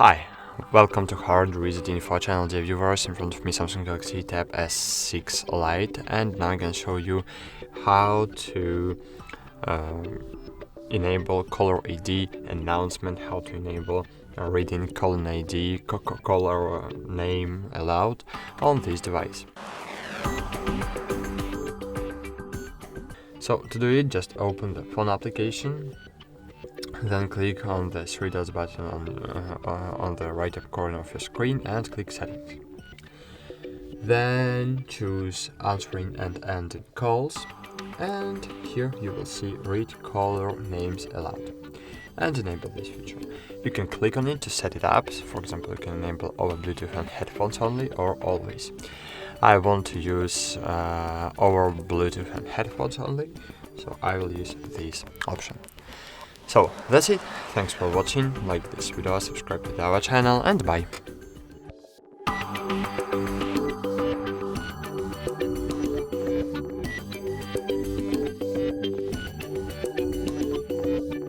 Hi, welcome to HardReset.Info channel, dear viewers. In front of me Samsung Galaxy Tab S6 Lite, and now I'm gonna show you how to enable caller ID announcement, how to enable reading caller ID, caller name allowed on this device. So to do it, just open the phone application. Then click on the three dots button on the right up corner of your screen and click Settings. Then choose Answering and Ending Calls, and here you will see Read Caller Names Allowed, and enable this feature. You can click on it to set it up. For example, you can enable over Bluetooth and headphones only, or always. I want to use over Bluetooth and headphones only, so I will use this option. So that's it. Thanks for watching. Like this video, subscribe to our channel, and bye.